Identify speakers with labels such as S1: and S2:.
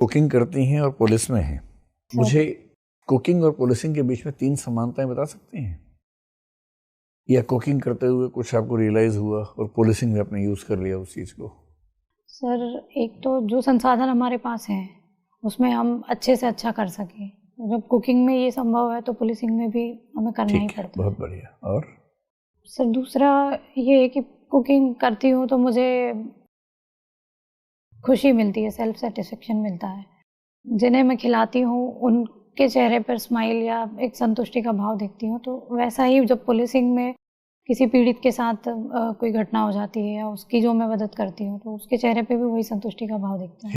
S1: Cooking करती हैं और पुलिस में हैं। मुझे कुकिंग और पुलिसिंग के बीच में 3 समानताएं बता सकती हैं? या कुकिंग करते हुए कुछ आपको रियलाइज हुआ और पुलिसिंग में आपने यूज़ कर लिया उस चीज़ को?
S2: सर, एक तो जो संसाधन हमारे पास हैं उसमें हम अच्छे से अच्छा कर सकें। जब कुकिंग में ये संभव है तो पुलिसिंग में भी हमें करना ही
S1: ठीक है,
S2: पड़ता है।
S1: बहुत बढ़िया। और
S2: सर, दूसरा ये है कि कुकिंग करती हूँ तो मुझे खुशी मिलती है, सेल्फ सेटिस्फेक्शन मिलता है। जिन्हें मैं खिलाती हूँ उनके चेहरे पर स्माइल या एक संतुष्टि का भाव देखती हूँ, तो वैसा ही जब पुलिसिंग में किसी पीड़ित के साथ कोई घटना हो जाती है या उसकी जो मैं मदद करती हूँ तो उसके चेहरे पे भी वही संतुष्टि का भाव दिखता है।